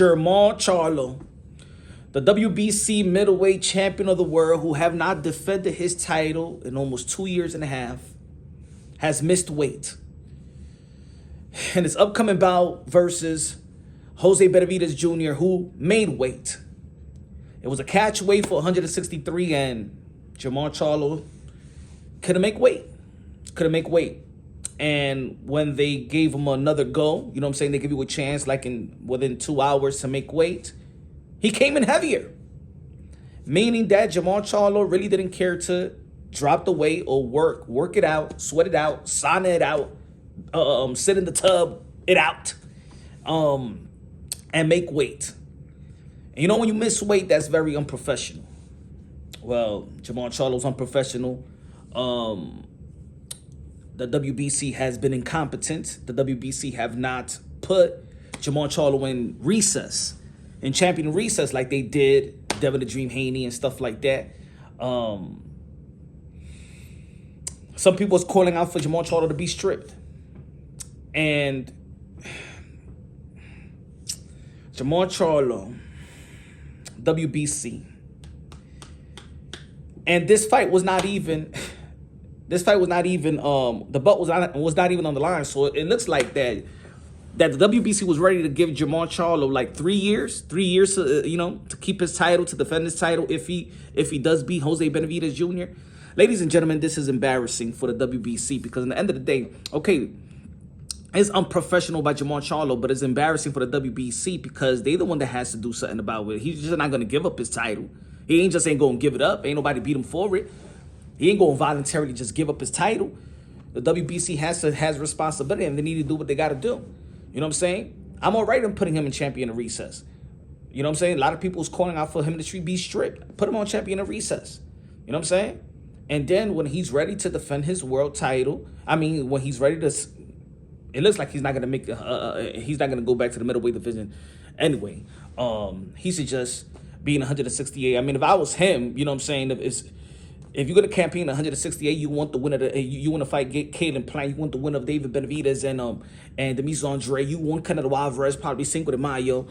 Jermall Charlo, the WBC middleweight champion of the world who have not defended his title in almost 2 years and a half, has missed weight. And his upcoming bout versus Jose Benavidez Jr, who made weight. It was a catch weight for 163, and Jermall Charlo couldn't make weight. And when they gave him another go, you know what I'm saying, they give you a chance like within 2 hours to make weight, he came in heavier. Meaning that Jermall Charlo really didn't care to drop the weight or work it out, sweat it out, sauna it out, sit in the tub, it out, and make weight. And you know, when you miss weight, that's very unprofessional. Well, Jermall Charlo's unprofessional. The WBC has been incompetent. The WBC have not put Jermall Charlo in recess, in champion recess, like they did Devin the Dream Haney and stuff like that. Some people was calling out for Jermall Charlo to be stripped. And Jermall Charlo, WBC. And this fight was not even... the belt was not even on the line. So it looks like that the WBC was ready to give Jermall Charlo like 3 years to, to keep his title, to defend his title if he does beat Jose Benavidez Jr. Ladies and gentlemen, this is embarrassing for the WBC, because in the end of the day, okay, it's unprofessional by Jermall Charlo, but it's embarrassing for the WBC because they're the one that has to do something about it. He's just not going to give up his title. He ain't going to give it up. Ain't nobody beat him for it. He ain't going to voluntarily just give up his title. The WBC has responsibility, and they need to do what they got to do. You know what I'm saying? I'm all right in putting him in champion of recess. You know what I'm saying? A lot of people is calling out for him to be stripped. Put him on champion of recess. You know what I'm saying? And then when he's ready to defend his world title, when he's ready to, it looks like he's not going to make, he's not going to go back to the middleweight division anyway. He should just be in 168. If I was him, you know what I'm saying, if you're going to campaign 168, you want the winner. You want to fight Caleb Plant. You want the winner of David Benavidez and Demetrius Andrade. You want Canelo Alvarez, probably Cinco de Mayo.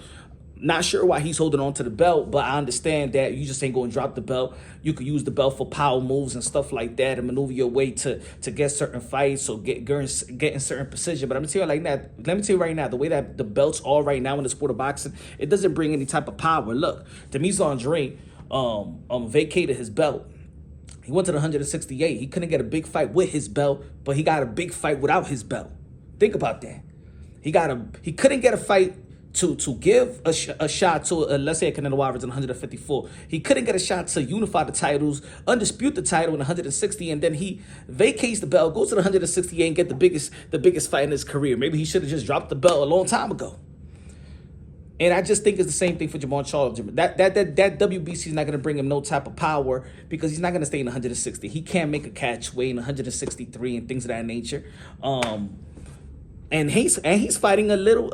Not sure why he's holding on to the belt, but I understand that you just ain't going to drop the belt. You could use the belt for power moves and stuff like that and maneuver your way to get certain fights or get in certain precision. But I'm going to tell you like that. Let me tell you right now, the way that the belts are right now in the sport of boxing, it doesn't bring any type of power. Look, Demetrius Andrade vacated his belt. He went to the 168. He couldn't get a big fight with his belt, but he got a big fight without his belt. Think about that. He couldn't get a fight to give a shot to, let's say, Canelo Alvarez in 154. He couldn't get a shot to unify the titles, undispute the title in 160, and then he vacates the belt, goes to the 168 and get the biggest fight in his career. Maybe he should have just dropped the belt a long time ago. And I just think it's the same thing for Jermall Charlo. That WBC is not going to bring him no type of power because he's not going to stay in 160. He can't make a catch weight in 163 and things of that nature. And he's fighting a little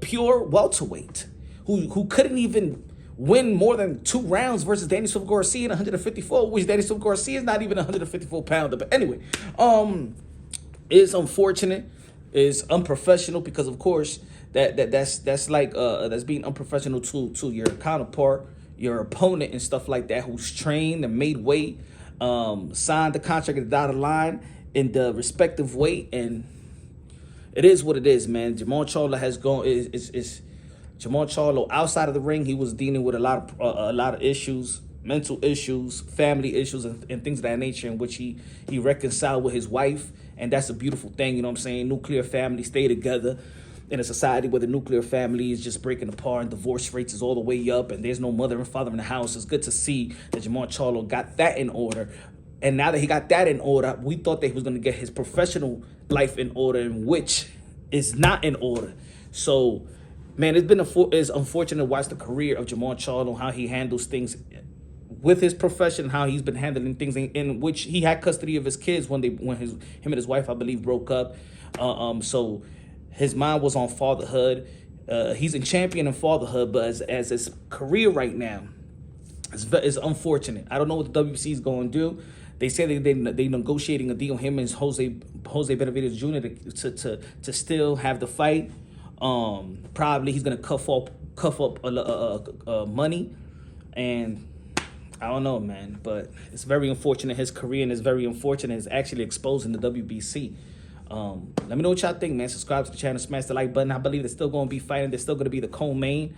pure welterweight who couldn't even win more than 2 rounds versus Danny Silva Garcia in 154, which Danny Silva Garcia is not even a 154 pounder. But anyway, it's unfortunate, it's unprofessional because of course that's like that's being unprofessional to your counterpart, your opponent and stuff like that, who's trained and made weight, signed the contract at the dotted line in the respective weight, and it is what it is, man. Jermall Charlo has gone Jermall Charlo outside of the ring. He was dealing with a lot of issues, mental issues, family issues, and things of that nature, in which he reconciled with his wife, and that's a beautiful thing. You know what I'm saying? Nuclear families stay together in a society where the nuclear family is just breaking apart and divorce rates is all the way up, and there's no mother and father in the house. It's good to see that Jermall Charlo got that in order. And now that he got that in order, we thought that he was going to get his professional life in order, in which is not in order. So, man, it's unfortunate to watch the career of Jermall Charlo, how he handles things with his profession, how he's been handling things in which he had custody of his kids when him and his wife, I believe, broke up. So his mind was on fatherhood. He's a champion in fatherhood, but as his career right now, it's unfortunate. I don't know what the WBC is going to do. They say they negotiating a deal, him and Jose Benavidez Jr. to still have the fight. Probably he's gonna cuff up money, and I don't know, man. But it's very unfortunate his career, and it's very unfortunate it's actually exposing the WBC. Let me know what y'all think, man. Subscribe to the channel, smash the like button. I believe they're still going to be fighting. They're still going to be the co-main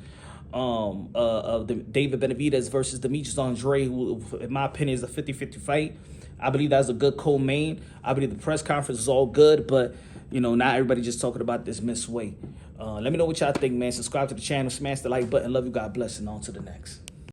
of the David Benavidez versus Demetrius Andrade, who, in my opinion, is a 50-50 fight. I believe that's a good co-main. I believe the press conference is all good, but, you know, not everybody just talking about this missed weight. Let me know what y'all think, man. Subscribe to the channel, smash the like button. Love you, God bless, and on to the next.